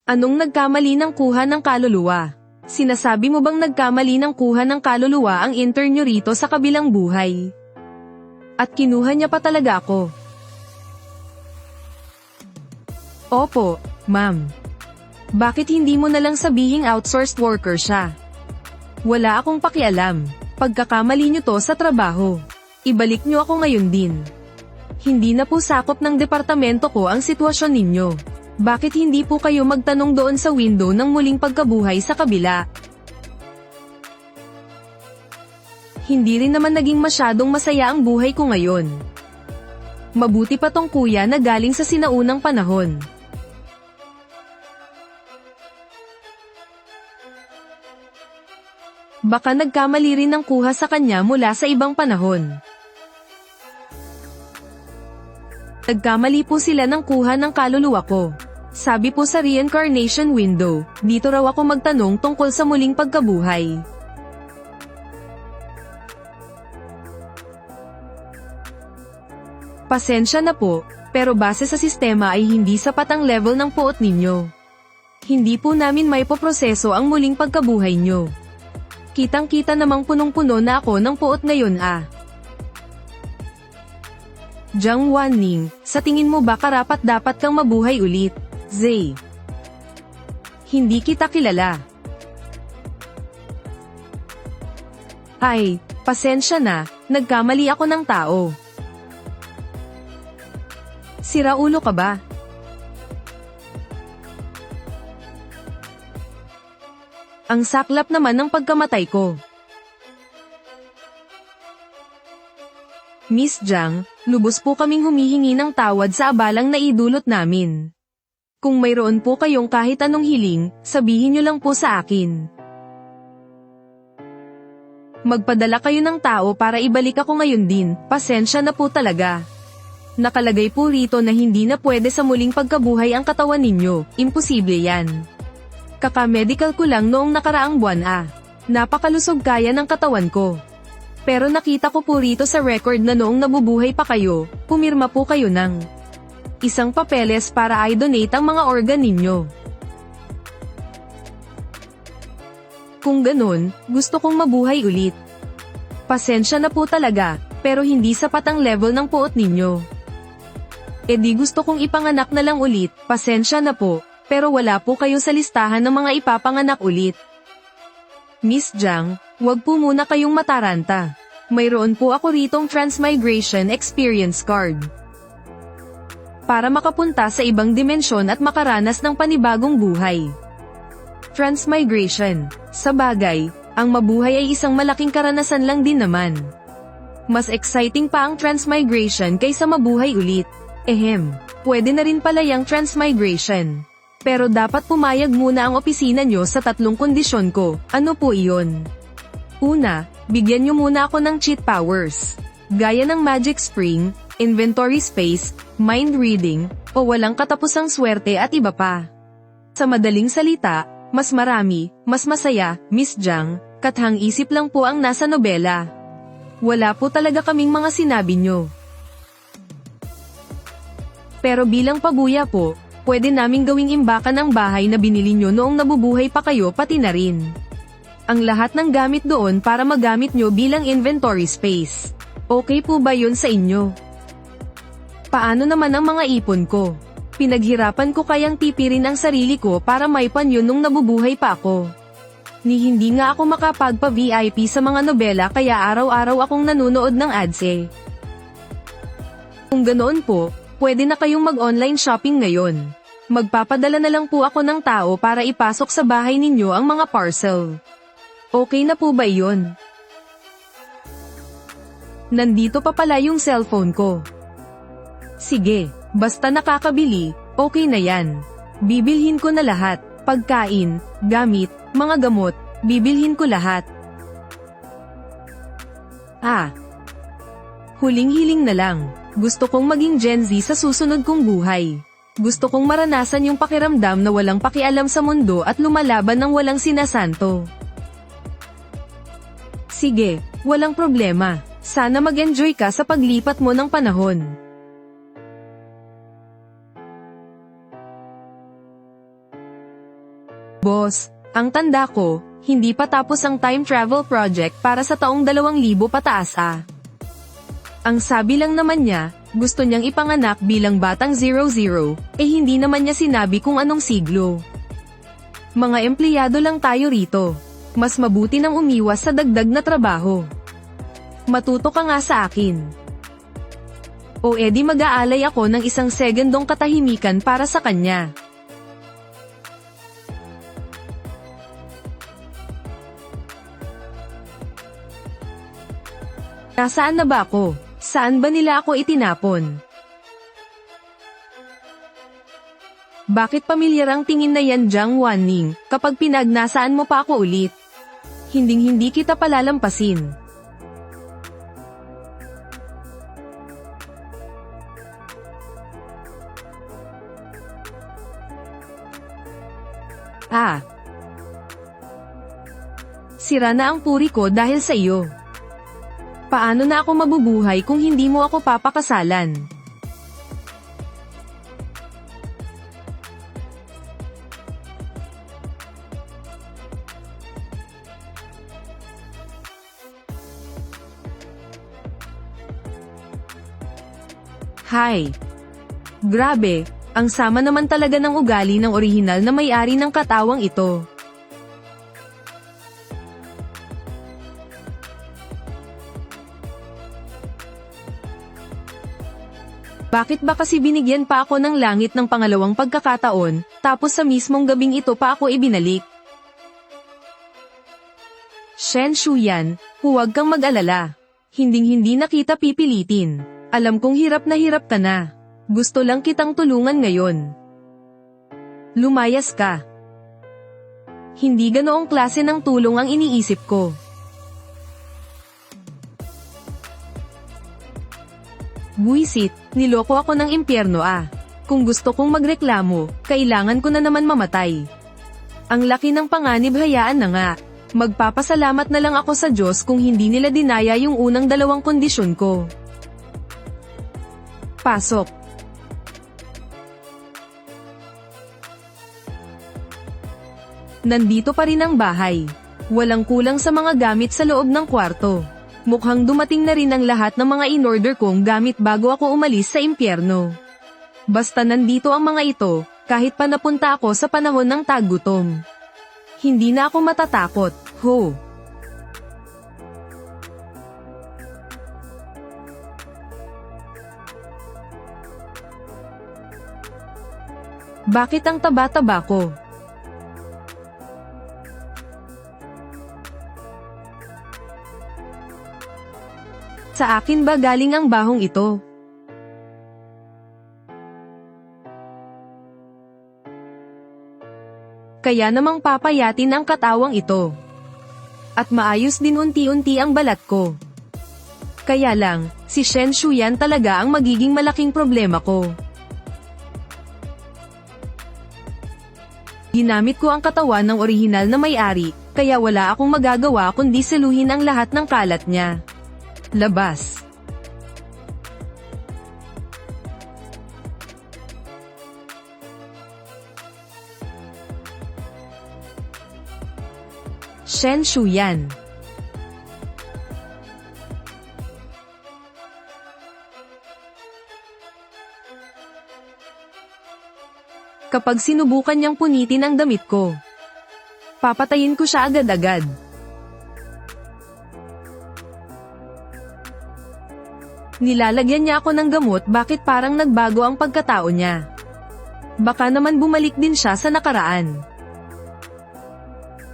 Anong nagkamali ng kuha ng kaluluwa? Sinasabi mo bang nagkamali ng kuha ng kaluluwa ang intern nyo rito sa kabilang buhay? At kinuha niya pa talaga ako. Opo, ma'am. Bakit hindi mo nalang sabihing outsourced worker siya? Wala akong pakialam. Pagkakamali nyo to sa trabaho. Ibalik nyo ako ngayon din. Hindi na po sakop ng departamento ko ang sitwasyon ninyo. Bakit hindi po kayo magtanong doon sa window ng muling pagkabuhay sa kabila? Hindi rin naman naging masyadong masaya ang buhay ko ngayon. Mabuti pa tong kuya na galing sa sinaunang panahon. Baka nagkamali rin ng kuha sa kanya mula sa ibang panahon. Nagkamali po sila ng kuha ng kaluluwa ko. Sabi po sa reincarnation window, dito raw ako magtanong tungkol sa muling pagkabuhay. Pasensya na po, pero base sa sistema ay hindi sapat ang level ng puot ninyo. Hindi po namin may poproseso ang muling pagkabuhay nyo. Kitang-kita namang punong-puno na ako ng puot ngayon Jiang Wanning, sa tingin mo ba karapat-dapat kang mabuhay ulit? Zay. Hindi kita kilala. Ay, pasensya na, nagkamali ako ng tao. Sira ulo ka ba? Ang saklap naman ng pagkamatay ko. Miss Jiang, lubos po kaming humihingi ng tawad sa abalang naidulot namin. Kung mayroon po kayong kahit anong hiling, sabihin nyo lang po sa akin. Magpadala kayo ng tao para ibalik ako ngayon din, pasensya na po talaga. Nakalagay po rito na hindi na pwede sa muling pagkabuhay ang katawan ninyo, imposible yan. Kaka-medical ko lang noong nakaraang buwan Napakalusog kaya ng katawan ko. Pero nakita ko po rito sa record na noong nabubuhay pa kayo, pumirma po kayo ng isang papeles para i-donate ang mga organ ninyo. Kung ganun, gusto kong mabuhay ulit. Pasensya na po talaga, pero hindi sapat ang level ng puot ninyo. E di gusto kong ipanganak na lang ulit, pasensya na po, pero wala po kayo sa listahan ng mga ipapanganak ulit. Miss Jiang, wag po muna kayong mataranta. Mayroon po ako ritong transmigration experience card. Para makapunta sa ibang dimensyon at makaranas ng panibagong buhay. Transmigration. Sa bagay, ang mabuhay ay isang malaking karanasan lang din naman. Mas exciting pa ang transmigration kaysa mabuhay ulit. Pwede na rin pala yung transmigration. Pero dapat pumayag muna ang opisina nyo sa 3 kondisyon ko. Ano po iyon? Una, bigyan nyo muna ako ng cheat powers. Gaya ng magic spring, inventory space, mind reading, o walang katapusang swerte at iba pa. Sa madaling salita, mas marami, mas masaya, Miss Jiang, kathang isip lang po ang nasa nobela. Wala po talaga kaming mga sinabi nyo. Pero bilang pabuya po, pwede naming gawing imbakan ang bahay na binili nyo noong nabubuhay pa kayo pati na rin. Ang lahat ng gamit doon para magamit nyo bilang inventory space. Okay po ba yun sa inyo? Paano naman ang mga ipon ko? Pinaghirapan ko kayang tipirin ang sarili ko para maipan yun nung nabubuhay pa ako. Hindi nga ako makapagpa-VIP sa mga nobela kaya araw-araw akong nanonood ng ads Kung ganoon po, pwede na kayong mag-online shopping ngayon. Magpapadala na lang po ako ng tao para ipasok sa bahay ninyo ang mga parcel. Okay na po ba yun? Nandito pa pala yung cellphone ko. Sige, basta nakakabili, okay na yan. Bibilhin ko na lahat, pagkain, gamit, mga gamot, bibilhin ko lahat. Huling-hiling na lang, gusto kong maging Gen Z sa susunod kong buhay. Gusto kong maranasan yung pakiramdam na walang pakialam sa mundo at lumalaban ng walang sinasanto. Sige, walang problema. Sana mag-enjoy ka sa paglipat mo ng panahon. Boss, ang tanda ko, hindi pa tapos ang time travel project para sa taong 2000 pataas ah. Ang sabi lang naman niya, gusto niyang ipanganak bilang batang 00, hindi naman niya sinabi kung anong siglo. Mga empleyado lang tayo rito. Mas mabuti nang umiwas sa dagdag na trabaho. Matuto ka nga sa akin. O edi mag-aalay ako ng isang segundong katahimikan para sa kanya. Nasaan na ba ako? Saan ba nila ako itinapon? Bakit pamilyar ang tingin na yan, Jiang Wanning, kapag pinagnasaan mo pa ako ulit? Hinding-hindi kita palalampasin. Ah. Sira na ang puri ko dahil sa iyo. Paano na ako mabubuhay kung hindi mo ako papakasalan? Hi. Grabe, ang sama naman talaga ng ugali ng orihinal na may-ari ng katawang ito. Bakit ba kasi binigyan pa ako ng langit ng pangalawang pagkakataon, tapos sa mismong gabing ito pa ako ibinalik? Shen Shuyan, huwag kang mag-alala. Hinding-hindi na kita pipilitin. Alam kong hirap ka na. Gusto lang kitang tulungan ngayon. Lumayas ka. Hindi ganoong klase ng tulong ang iniisip ko. Buisit, niloko ako ng impyerno ah. Kung gusto kong magreklamo, kailangan ko na naman mamatay. Ang laki ng panganib, hayaan na nga. Magpapasalamat na lang ako sa Diyos kung hindi nila dinaya yung unang 2 kondisyon ko. Pasok. Nandito pa rin ang bahay. Walang kulang sa mga gamit sa loob ng kwarto. Mukhang dumating na rin ang lahat ng mga in-order kong gamit bago ako umalis sa impyerno. Basta nandito ang mga ito, kahit pa napunta ako sa panahon ng taggutom. Hindi na ako matatakot, ho. Bakit ang taba-taba ko? Sa akin ba galing ang bahong ito? Kaya namang papayatin ang katawang ito. At maayos din unti-unti ang balat ko. Kaya lang, si Shen Shuyan talaga ang magiging malaking problema ko. Ginamit ko ang katawan ng orihinal na may-ari, kaya wala akong magagawa kundi saluhin ang lahat ng kalat niya. Labas. Shen Shuyan. Kapag sinubukan niyang punitin ang damit ko, papatayin ko siya agad-agad. Nilalagyan niya ako ng gamot, bakit parang nagbago ang pagkatao niya? Baka naman bumalik din siya sa nakaraan.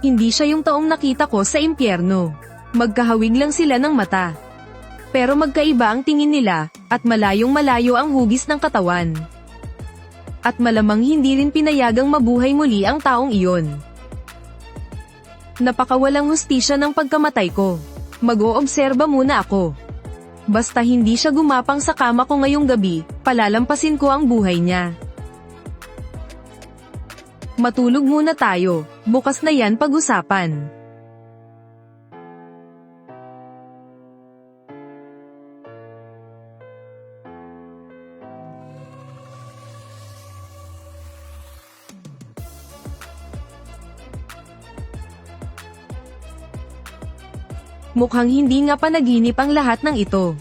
Hindi siya yung taong nakita ko sa impyerno. Magkahawig lang sila ng mata. Pero magkaiba ang tingin nila, at malayong malayo ang hugis ng katawan. At malamang hindi rin pinayagang mabuhay muli ang taong iyon. Napakawalang hustisya ng pagkamatay ko. Mag-oobserba muna ako. Basta hindi siya gumapang sa kama ko ngayong gabi, palalampasin ko ang buhay niya. Matulog muna tayo, bukas na yan pag-usapan. Mukhang hindi nga panaginip ang lahat ng ito.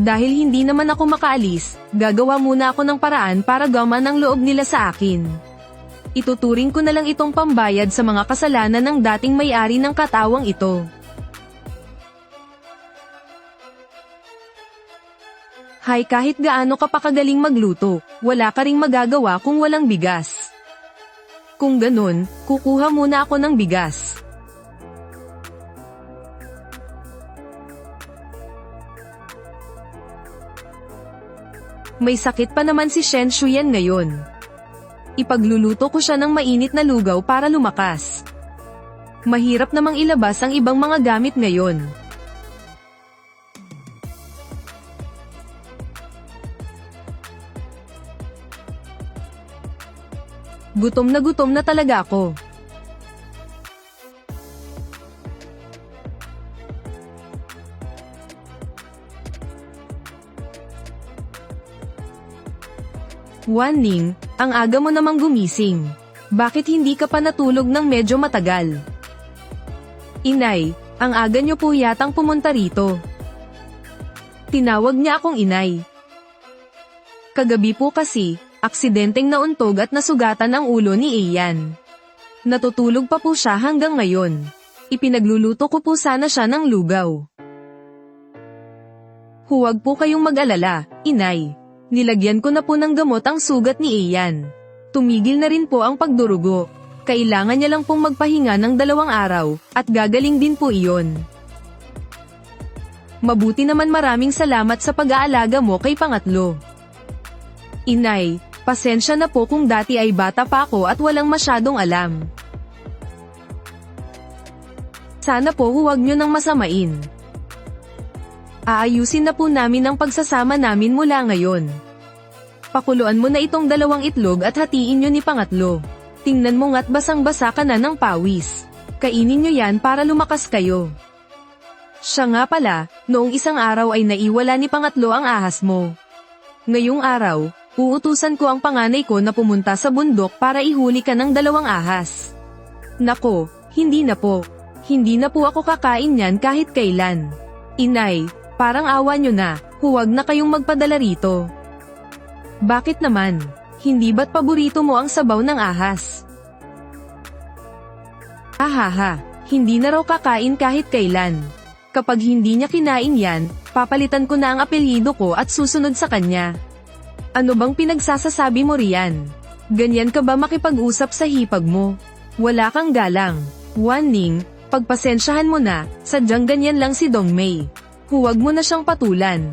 Dahil hindi naman ako makaalis, gagawa muna ako ng paraan para gaman ang loob nila sa akin. Ituturing ko na lang itong pambayad sa mga kasalanan ng dating may-ari ng katawang ito. Hay, kahit gaano ka pa kagaling magluto, wala ka ring magagawa kung walang bigas. Kung ganun, kukuha muna ako ng bigas. May sakit pa naman si Shen Shuyan ngayon. Ipagluluto ko siya ng mainit na lugaw para lumakas. Mahirap namang ilabas ang ibang mga gamit ngayon. Gutom na talaga ako. Wan-Ning, ang aga mo namang gumising. Bakit hindi ka pa natulog ng medyo matagal? Inay, ang aga niyo po yatang pumunta rito. Tinawag niya akong inay. Kagabi po kasi, aksidenteng nauntog at nasugatan ang ulo ni Ian. Natutulog pa po siya hanggang ngayon. Ipinagluluto ko po sana siya ng lugaw. Huwag po kayong mag-alala, inay. Nilagyan ko na po ng gamot ang sugat ni Ian. Tumigil na rin po ang pagdurugo. Kailangan niya lang pong magpahinga ng 2 araw, at gagaling din po iyon. Mabuti naman, maraming salamat sa pag-aalaga mo kay pangatlo. Inay, pasensya na po kung dati ay bata pa ako at walang masyadong alam. Sana po huwag niyo nang masamain. Aayusin na po namin ang pagsasama namin mula ngayon. Pakuluan mo na itong 2 itlog at hatiin nyo ni pangatlo. Tingnan mo nga't basang-basa ka na ng pawis. Kainin nyo yan para lumakas kayo. Siya nga pala, noong isang araw ay naiwala ni pangatlo ang ahas mo. Ngayong araw, uutusan ko ang panganay ko na pumunta sa bundok para ihuli ka ng 2 ahas. Nako, hindi na po. Hindi na po ako kakain yan kahit kailan. Inay, parang awa nyo na, huwag na kayong magpadala rito. Bakit naman? Hindi ba't paborito mo ang sabaw ng ahas? Ahaha, hindi na raw kakain kahit kailan. Kapag hindi niya kinain yan, papalitan ko na ang apelyido ko at susunod sa kanya. Ano bang pinagsasasabi mo riyan? Ganyan ka ba makipag-usap sa hipag mo? Wala kang galang. Wan-Ning, pagpasensyahan mo na, sadyang ganyan lang si Dongmei. Huwag mo na siyang patulan.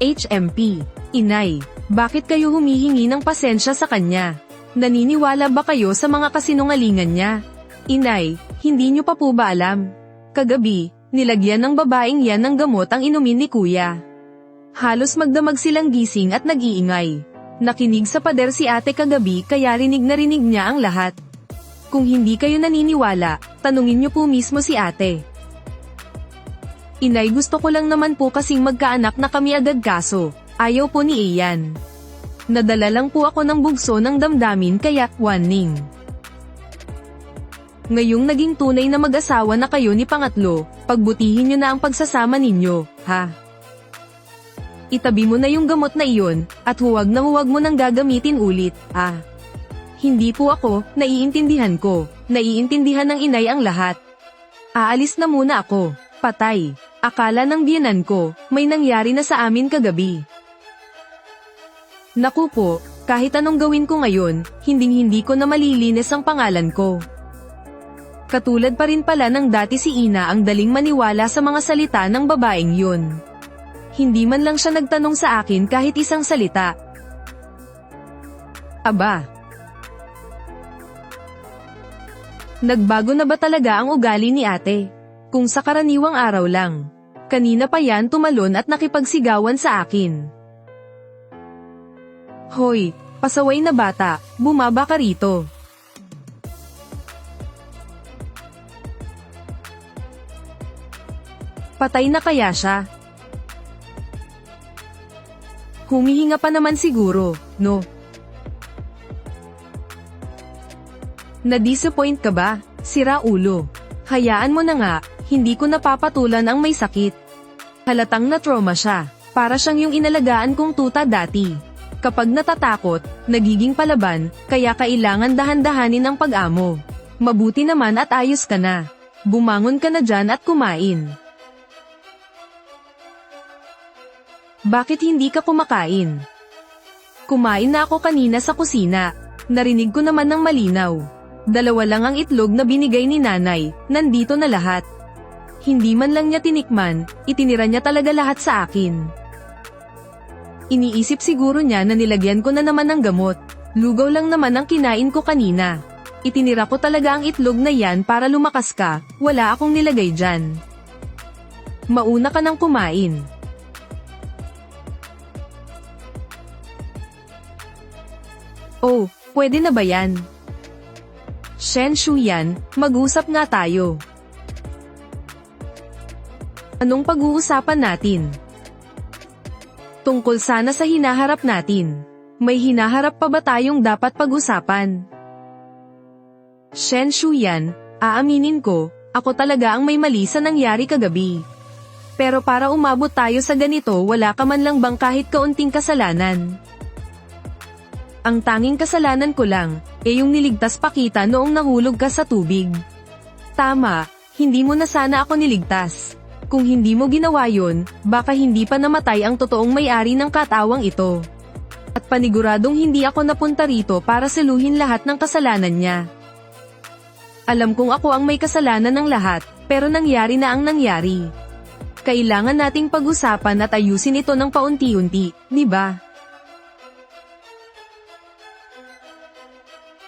HMP, inay, bakit kayo humihingi ng pasensya sa kanya? Naniniwala ba kayo sa mga kasinungalingan niya? Inay, hindi niyo pa po ba alam? Kagabi, nilagyan ng babaeng yan ng gamot ang inumin ni kuya. Halos magdamag silang gising at nag-iingay. Nakinig sa pader si ate kagabi kaya rinig na rinig niya ang lahat. Kung hindi kayo naniniwala, tanungin niyo po mismo si ate. Inay, gusto ko lang naman po kasing magkaanak na kami agad kaso, ayaw po ni Ian. Nadala lang po ako ng bugso ng damdamin kaya, Wan-Ning. Ngayong naging tunay na mag-asawa na kayo ni pangatlo, pagbutihin niyo na ang pagsasama ninyo, ha? Itabi mo na yung gamot na iyon, at huwag mo nang gagamitin ulit, ha? Hindi po ako, naiintindihan ko, naiintindihan ng inay ang lahat. Aalis na muna ako, patay. Akala ng biyenan ko, may nangyari na sa amin kagabi. Naku po, kahit anong gawin ko ngayon, hinding-hindi ko na malilinis ang pangalan ko. Katulad pa rin pala ng dati si Ina ang daling maniwala sa mga salita ng babaeng yun. Hindi man lang siya nagtanong sa akin kahit isang salita. Aba! Nagbago na ba talaga ang ugali ni ate? Kung sa karaniwang araw lang. Kanina pa yan tumalon at nakipagsigawan sa akin. Hoy, pasaway na bata, bumaba ka rito. Patay na kaya siya? Humihinga pa naman siguro, no? Na-disappoint ka ba? Sira ulo. Hayaan mo na nga, hindi ko napapatulan ang may sakit. Halatang na-trauma siya. Para siyang yung inalagaan kong tuta dati. Kapag natatakot, nagiging palaban, kaya kailangan dahan-dahanin ang pag-amo. Mabuti naman at ayos ka na. Bumangon ka na dyan at kumain. Bakit hindi ka kumakain? Kumain na ako kanina sa kusina. Narinig ko naman ng malinaw. 2 lang ang itlog na binigay ni nanay, nandito na lahat. Hindi man lang niya tinikman, itinira niya talaga lahat sa akin. Iniisip siguro niya na nilagyan ko na naman ng gamot. Lugaw lang naman ang kinain ko kanina. Itinira ko talaga ang itlog na yan para lumakas ka, wala akong nilagay dyan. Mauna ka nang kumain. Oh, pwede na ba yan? Shen Shu yan, mag-usap nga tayo. Anong pag-uusapan natin? Tungkol sana sa hinaharap natin. May hinaharap pa ba tayong dapat pag-usapan? Shen Shu yan, aaminin ko, ako talaga ang may mali sa nangyari kagabi. Pero para umabot tayo sa ganito, wala ka man lang bang kahit kaunting kasalanan? Ang tanging kasalanan ko lang, yung niligtas pa kita noong nahulog ka sa tubig. Tama, hindi mo na sana ako niligtas. Kung hindi mo ginawa yun, baka hindi pa namatay ang totoong may-ari ng katawang ito. At paniguradong hindi ako napunta rito para saluhin lahat ng kasalanan niya. Alam kong ako ang may kasalanan ng lahat, pero nangyari na ang nangyari. Kailangan nating pag-usapan at ayusin ito ng paunti-unti, di ba?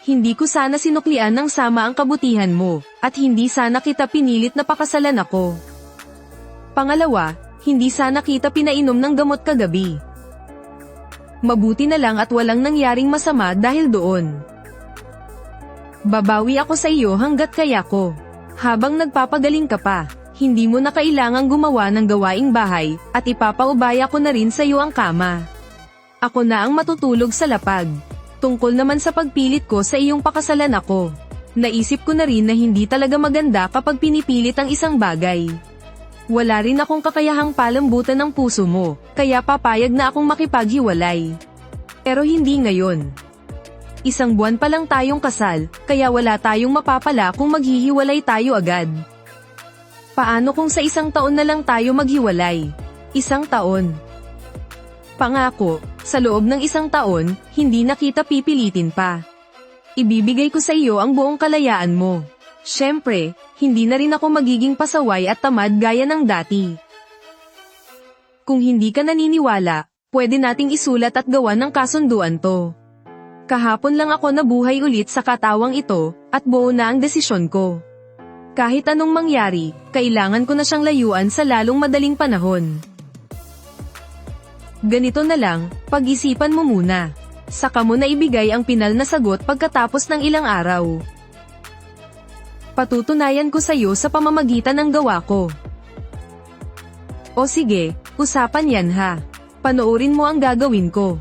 Hindi ko sana sinuklian ng sama ang kabutihan mo, at hindi sana kita pinilit na pakasalan ako. Pangalawa, hindi sana kita pinainom ng gamot kagabi. Mabuti na lang at walang nangyaring masama dahil doon. Babawi ako sa iyo hanggat kaya ko. Habang nagpapagaling ka pa, hindi mo na kailangang gumawa ng gawaing bahay, at ipapaubaya ko na rin sa iyo ang kama. Ako na ang matutulog sa lapag. Tungkol naman sa pagpilit ko sa iyong pakasalan ako. Naisip ko na rin na hindi talaga maganda kapag pinipilit ang isang bagay. Wala rin akong kakayahang palambutan ng puso mo, kaya papayag na akong makipaghiwalay. Pero hindi ngayon. 1 buwan pa lang tayong kasal, kaya wala tayong mapapala kung maghihiwalay tayo agad. Paano kung sa 1 taon na lang tayo maghiwalay? 1 taon. Pangako, sa loob ng 1 taon, hindi na kita pipilitin pa. Ibibigay ko sa iyo ang buong kalayaan mo. Siyempre, hindi na rin ako magiging pasaway at tamad gaya ng dati. Kung hindi ka naniniwala, pwede nating isulat at gawa ng kasunduan to. Kahapon lang ako nabuhay ulit sa katawang ito, at buo na ang desisyon ko. Kahit anong mangyari, kailangan ko na siyang layuan sa lalong madaling panahon. Ganito na lang, pag-isipan mo muna. Saka mo na ibigay ang pinal na sagot pagkatapos ng ilang araw. Patutunayan ko sa iyo sa pamamagitan ng gawa ko. O sige, usapan yan ha. Panoorin mo ang gagawin ko.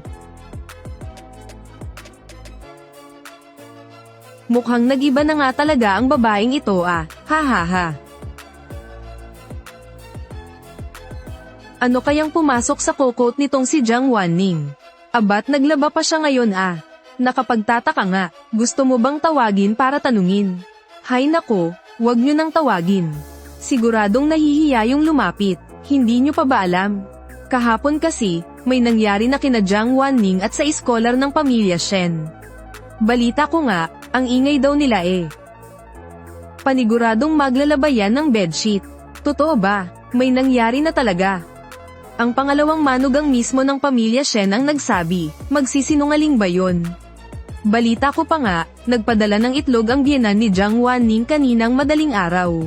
Mukhang nag-iba na nga talaga ang babaeng ito ha ha ha. Ano kayang pumasok sa kokot nitong si Jiang Wanning? Abat naglaba pa siya ngayon Nakapagtataka nga, gusto mo bang tawagin para tanungin? Hay nako, wag nyo nang tawagin. Siguradong nahihiya yung lumapit, hindi nyo pa ba alam? Kahapon kasi, may nangyari na kina Jiang Wanning at sa iskolar ng pamilya Shen. Balita ko nga, ang ingay daw nila Paniguradong maglalaba yan ng bedsheet. Totoo ba? May nangyari na talaga. Ang pangalawang manugang mismo ng pamilya Shen ang nagsabi, magsisinungaling ba yon? Balita ko pa nga, nagpadala ng itlog ang biyenan ni Jiang Wanning kaninang madaling araw.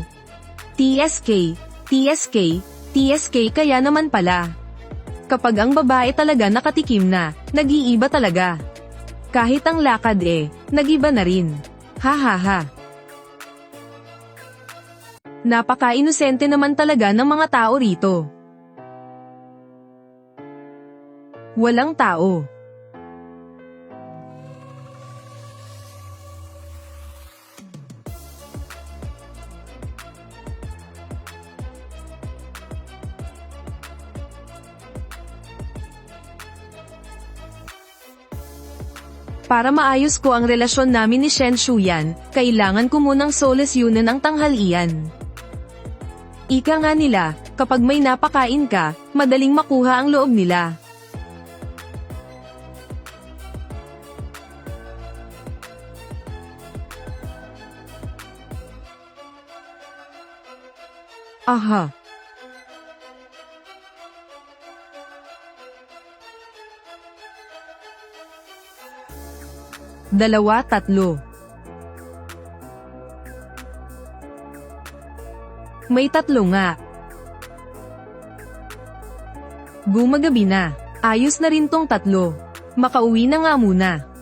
TSK, TSK, TSK kaya naman pala. Kapag ang babae talaga nakatikim na, nag-iiba talaga. Kahit ang lakad nag-iba na rin. Ha ha ha. Napaka-inosente naman talaga ng mga tao rito. Walang tao. Para maayos ko ang relasyon namin ni Shen Shuyan, kailangan ko munang solusyunan ang tanghalian. Ika nga nila, kapag may napakain ka, madaling makuha ang loob nila. Aha. Dalawa, tatlo. May tatlo nga. Gumagabi na. Ayos na rin tong tatlo. Makauwi na nga muna.